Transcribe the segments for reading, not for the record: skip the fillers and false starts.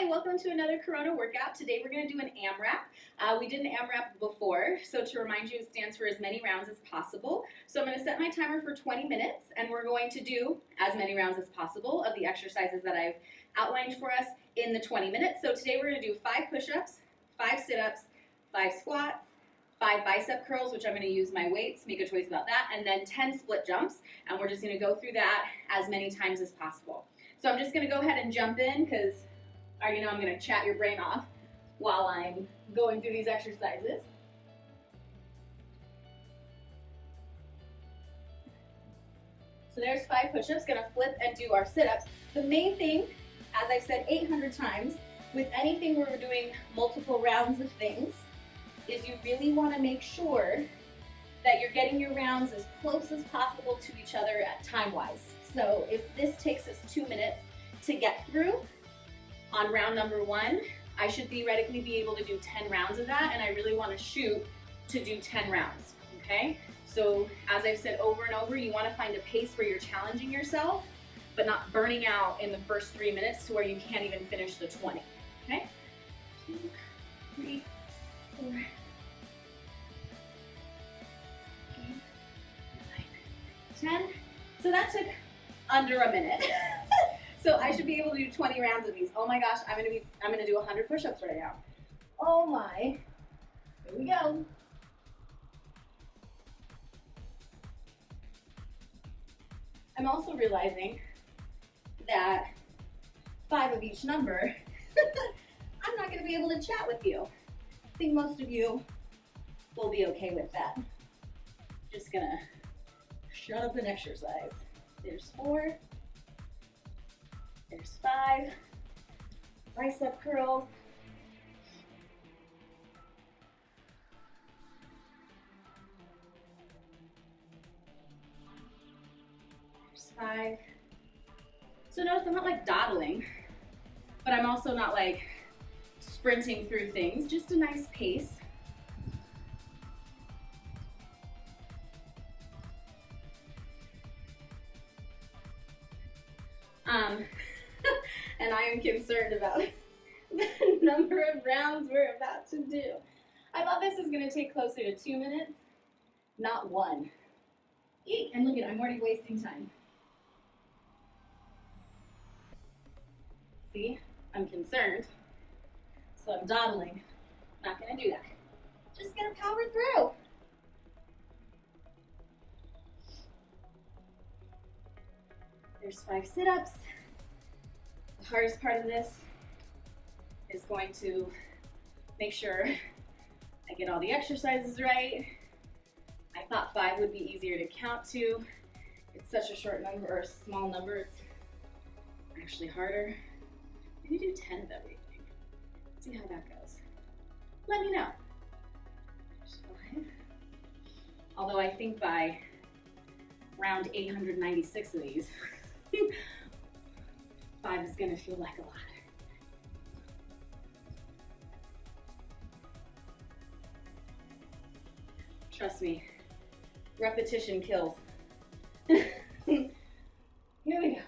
Hi, welcome to another Corona workout. Today we're going to do an AMRAP. We did an AMRAP before, so to remind you, it stands for as many rounds as possible. So I'm going to set my timer for 20 minutes, and we're going to do as many rounds as possible of the exercises that I've outlined for us in the 20 minutes. So today we're going to do 5 push-ups, 5 sit-ups, 5 squats, 5 bicep curls, which I'm going to use my weights, make a choice about that, and then 10 split jumps, and we're just going to go through that as many times as possible. So I'm just going to go ahead and jump in because I already know I'm going to chat your brain off while I'm going through these exercises. So there's 5 push-ups, going to flip and do our sit-ups. The main thing, as I've said 800 times, with anything where we're doing multiple rounds of things, is you really want to make sure that you're getting your rounds as close as possible to each other at time-wise. So if this takes us 2 minutes to get through, on round number 1, I should theoretically be able to do 10 rounds of that, and I really want to shoot to do 10 rounds, okay? So as I've said over and over, you want to find a pace where you're challenging yourself, but not burning out in the first 3 minutes to where you can't even finish the 20, okay? 2, 3, 4, 8, 9, 10. So that took under a minute. So I should be able to do 20 rounds of these. Oh my gosh, I'm gonna do 100 push-ups right now. Oh my. Here we go. I'm also realizing that 5 of each number, I'm not gonna be able to chat with you. I think most of you will be okay with that. Just gonna shut up and exercise. There's 4. There's 5. Bicep curls. There's 5. So notice I'm not like dawdling, but I'm also not like sprinting through things, just a nice pace. And I am concerned about the number of rounds we're about to do. I thought this was going to take closer to 2 minutes, not 1. Eek, and look at it, I'm already wasting time. See, I'm concerned, so I'm dawdling. Not going to do that. Just going to power through. There's 5 sit-ups. The hardest part of this is going to make sure I get all the exercises right. I thought 5 would be easier to count to. It's such a short number or a small number, it's actually harder. Maybe do 10 of everything. See how that goes. Let me know. There's 5. Although I think by round 896 of these, 5 is going to feel like a lot. Trust me, repetition kills. Here we go.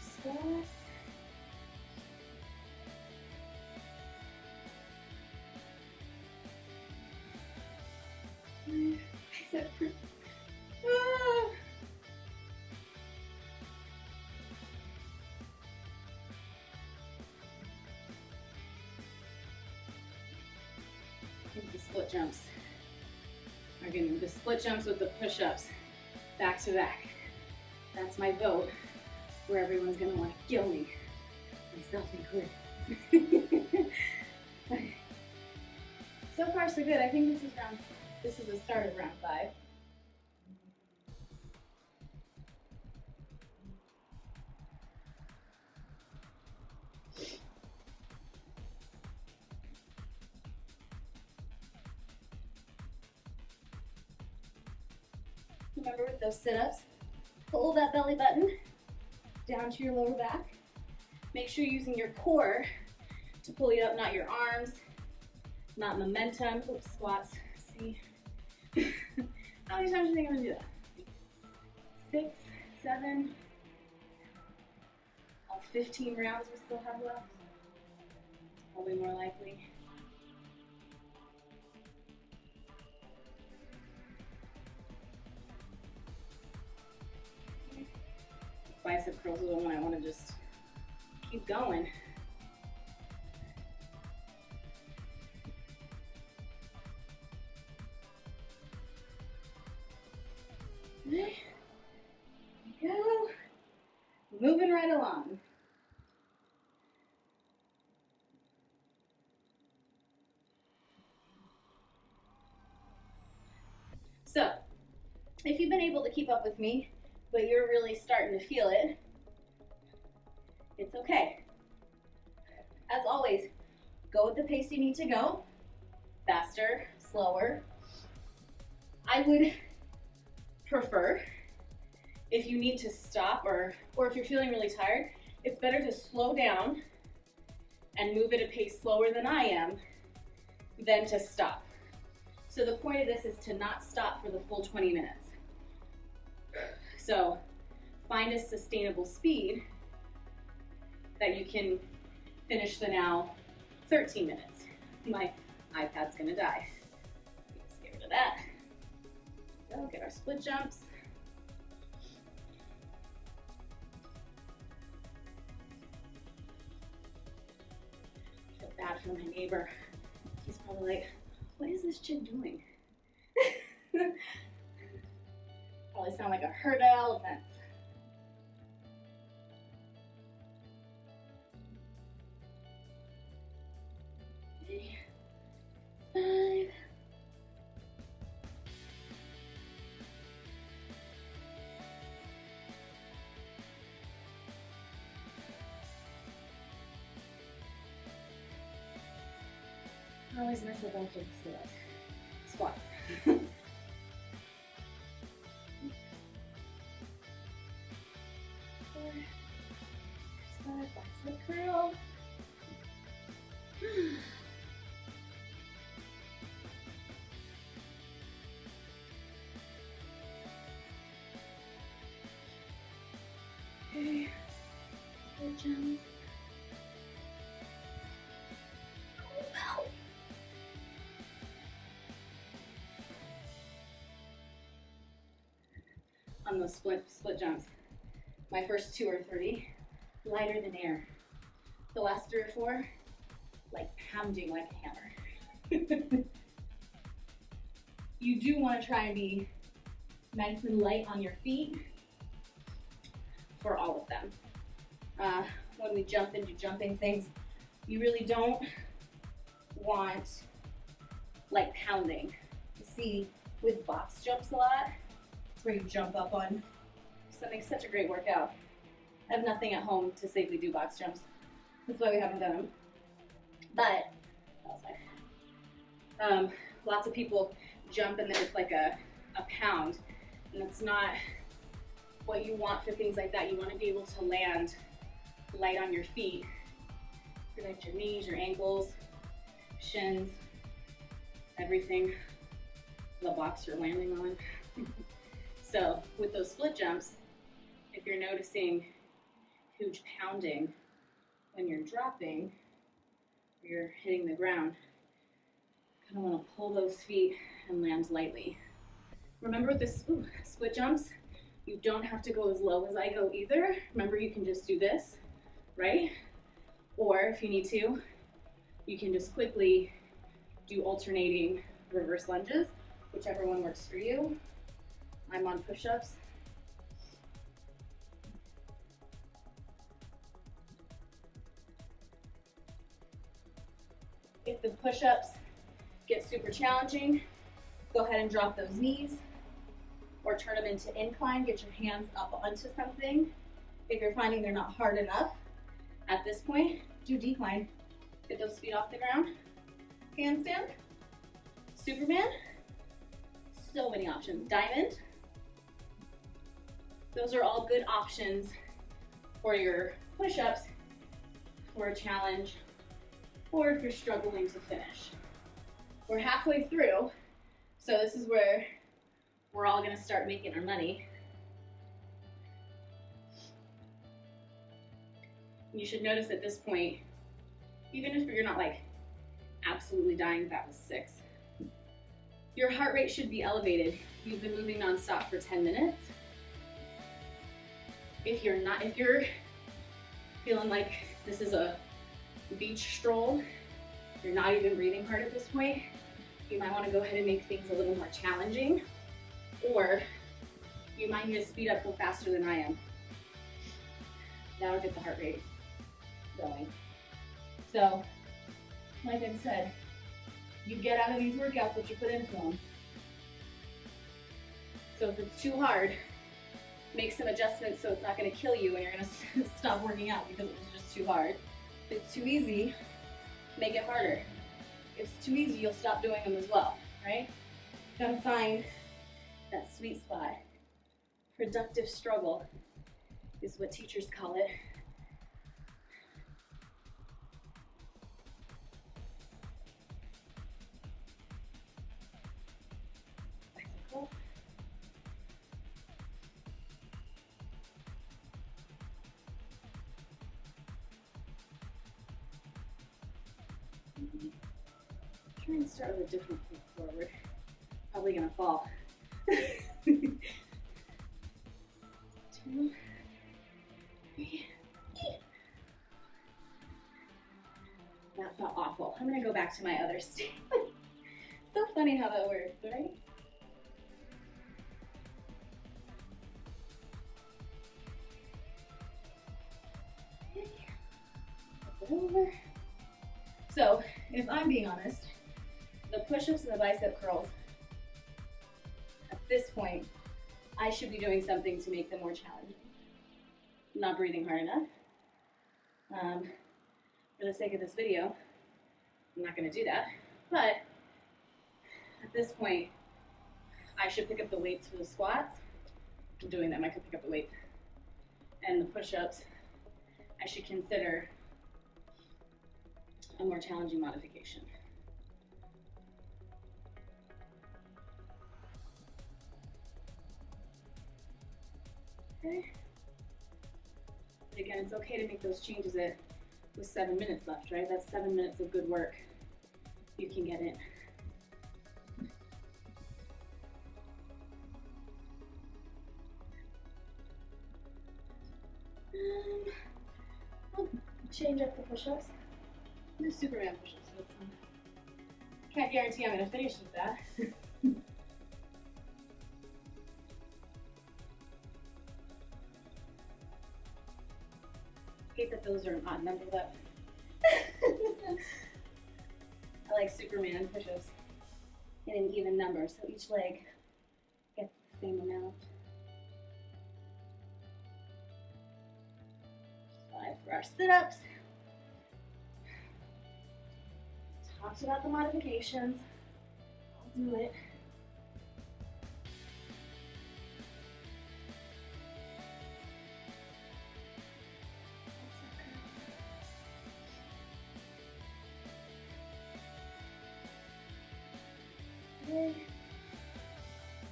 Squats. Bicep. Ah. The split jumps are going to be the split jumps with the push-ups back to back. That's my vote where everyone's going to want to kill me, myself included. Okay. So far so good. I think this is the start of round 5. Remember with those sit-ups, pull that belly button down to your lower back. Make sure you're using your core to pull you up, not your arms, not momentum. Oops, squats. See? How many times do you think I'm gonna do that? 6, 7, all 15 rounds we still have left. Probably more likely. Bicep curls are the one I want to just keep going. There we go. Moving right along. So, if you've been able to keep up with me, but you're really starting to feel it, it's okay. As always, go with the pace you need to go. Faster, slower. I would prefer, if you need to stop or if you're feeling really tired, it's better to slow down and move at a pace slower than I am than to stop. So the point of this is to not stop for the full 20 minutes. So find a sustainable speed that you can finish the now 13 minutes. My iPad's gonna die. Let's get rid of that. Go get our split jumps. I feel bad for my neighbor. He's probably like, what is this chick doing? Probably sound like a herd of elephants. Okay. 5. I always mess up after the sit-ups. Squat. 4, 5, bicep curl. Okay, split jumps. On those split jumps, my first 2 or 3, lighter than air. The last 3 or 4, like pounding like a hammer. You do want to try and be nice and light on your feet for all of them. When we jump into jumping things, you really don't want like pounding. You see with box jumps a lot, it's where you jump up on. So that makes such a great workout. I have nothing at home to safely do box jumps. That's why we haven't done them. But lots of people jump and then it's like a pound, and that's not what you want for things like that. You want to be able to land light on your feet, protect your knees, your ankles, shins, everything, the box you're landing on. So with those split jumps, if you're noticing huge pounding when you're dropping, or you're hitting the ground, kind of want to pull those feet and land lightly. Remember with the split jumps, you don't have to go as low as I go either. Remember, you can just do this, right? Or if you need to, you can just quickly do alternating reverse lunges, whichever one works for you. I'm on push-ups. If the push-ups get super challenging, go ahead and drop those knees or turn them into incline. Get your hands up onto something. If you're finding they're not hard enough at this point, do decline. Get those feet off the ground. Handstand, Superman, so many options. Diamond, Those are all good options for your push-ups, for a challenge, or if you're struggling to finish. We're halfway through, so this is where we're all gonna start making our money. You should notice at this point, even if you're not like absolutely dying, that was 6. Your heart rate should be elevated. You've been moving nonstop for 10 minutes. If you're feeling like this is a beach stroll, you're not even breathing hard at this point, you might want to go ahead and make things a little more challenging, or you might need to speed up, go faster than I am. That'll get the heart rate going. So, like I said, you get out of these workouts what you put into them. So if it's too hard, make some adjustments so it's not going to kill you and you're going to stop working out because it was just too hard. If it's too easy, make it harder. If it's too easy, you'll stop doing them as well, right? You gotta find that sweet spot. Productive struggle is what teachers call it. Bicycle. Try and start with a different foot forward. Probably gonna fall. 2, 3. That felt awful. I'm gonna go back to my other stand. So funny how that works, right? Flip it over. So, if I'm being honest, the push-ups and the bicep curls, at this point, I should be doing something to make them more challenging. I'm not breathing hard enough. For the sake of this video, I'm not going to do that. But at this point, I should pick up the weights for the squats. I'm doing them. I could pick up the weight. And the push-ups, I should consider a more challenging modification. Okay. But again, it's okay to make those changes with 7 minutes left, right? That's 7 minutes of good work you can get in. I'll change up the push-ups. Do Superman push-ups. So can't guarantee I'm going to finish with that. Hate that those are odd numbered up. I like Superman push-ups in an even number, so each leg gets the same amount. 5 for our sit-ups. Talked about the modifications. I'll do it.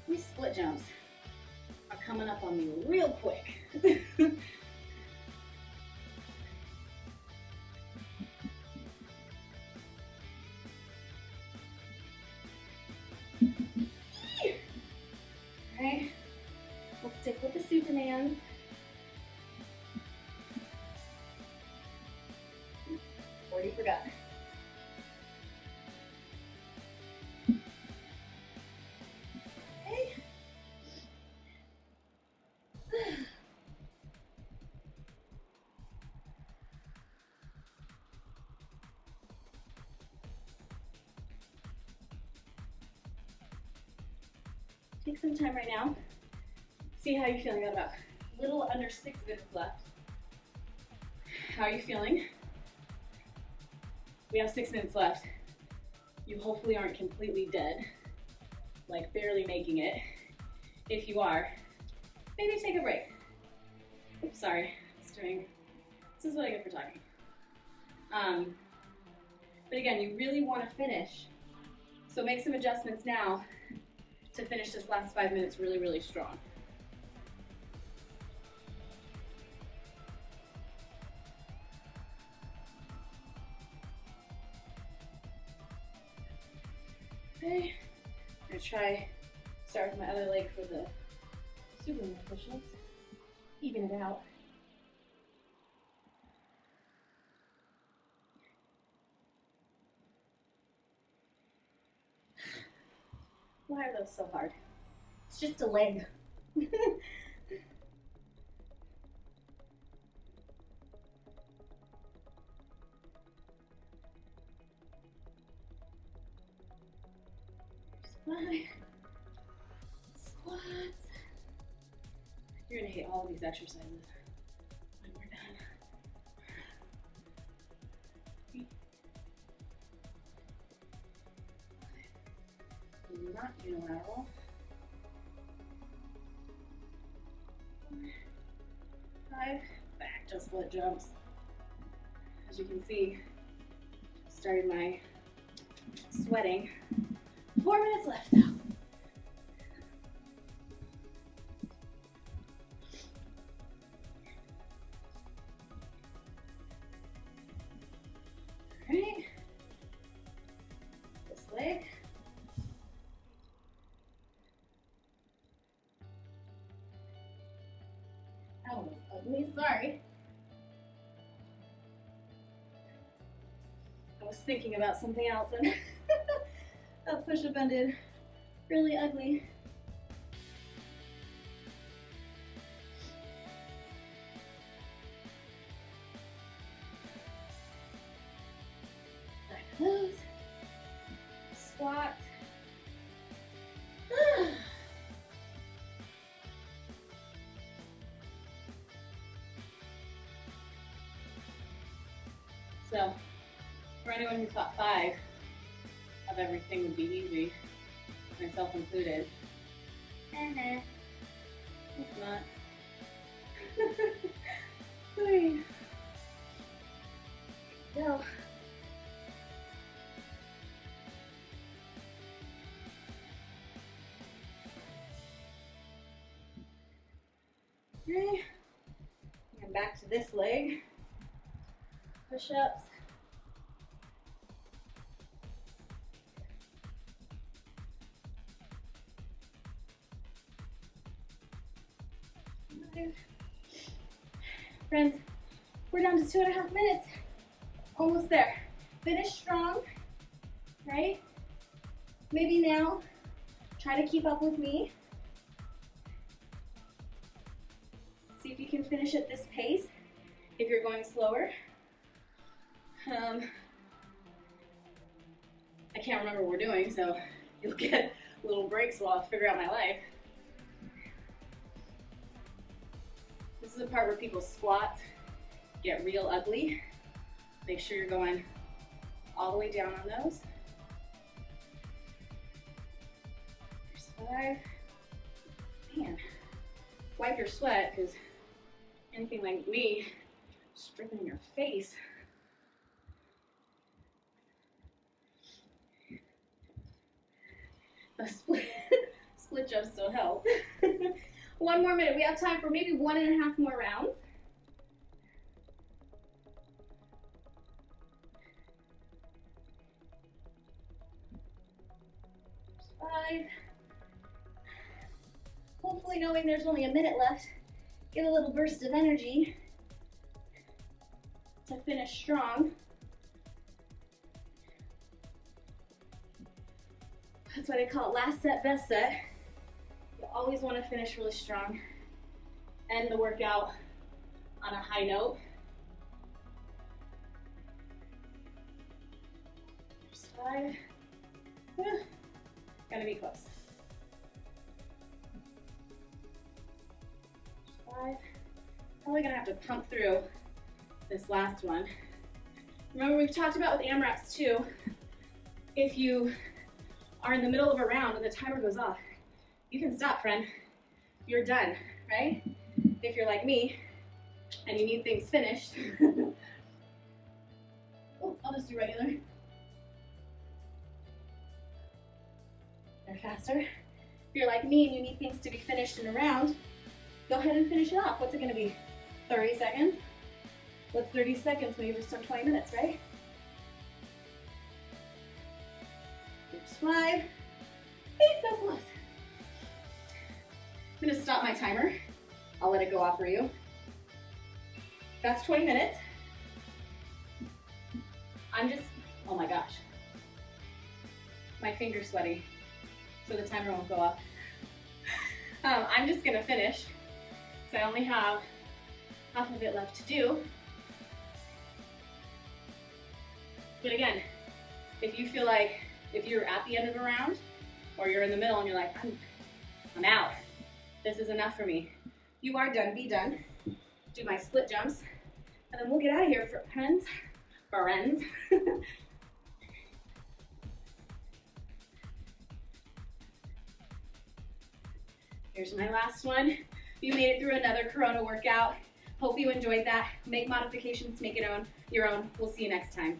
These split jumps are coming up on me real quick. Okay, we'll stick with the Superman. Already forgot. Okay. Take some time right now. See how you're feeling. Got about a little under 6 minutes left. How are you feeling? We have 6 minutes left. You hopefully aren't completely dead, like barely making it. If you are, maybe take a break. Oops, sorry. This is what I get for talking. But again, you really want to finish. So make some adjustments now to finish this last 5 minutes really, really strong. Okay, I'm gonna start with my other leg for the Superman push-ups. Even it out. Why are those so hard? It's just a leg. Squats. You're gonna hate all of these exercises when we're done. Not unilateral. 5, back to split jumps. As you can see, started my sweating. 4 minutes left now. All right. This leg. That one was ugly, sorry. I was thinking about something else and that push-up ended really ugly. Back to those. Squat. So, for anyone who thought 5 of everything would be easy, myself included, it's not. Go. Okay, and back to this leg. Push-ups. Friends, we're down to 2.5 minutes. Almost there. Finish strong, right? Maybe now, try to keep up with me. See if you can finish at this pace if you're going slower. I can't remember what we're doing, so you'll get little breaks while I figure out my life. This is the part where people's squats get real ugly. Make sure you're going all the way down on those. There's 5. Man, wipe your sweat, because anything like me, just dripping in your face. The split jumps still help. 1 more minute. We have time for maybe 1.5 more rounds. 5. Hopefully, knowing there's only a minute left, get a little burst of energy to finish strong. That's why they call it last set, best set. You always want to finish really strong. End the workout on a high note. There's 5. Gonna be close. There's 5. Probably gonna have to pump through this last one. Remember, we've talked about with AMRAPs too, if you are in the middle of a round and the timer goes off, you can stop, friend. you're done, right? If you're like me and you need things finished, oh, I'll just do regular. They're faster. If you're like me and you need things to be finished in a round, go ahead and finish it off. What's it gonna be? 30 seconds? What's 30 seconds when you just done 20 minutes, right? Here's 5. 8, so close. I'm gonna stop my timer. I'll let it go off for you. That's 20 minutes. Oh my gosh. My finger's sweaty, so the timer won't go off. I'm just gonna finish, so I only have half of it left to do. But again, if you feel like, if you're at the end of a round, or you're in the middle and you're like, I'm out, this is enough for me, you are done, be done. Do my split jumps, and then we'll get out of here, friends. Here's my last one. You made it through another Corona workout. Hope you enjoyed that. Make modifications to make it your own. We'll see you next time.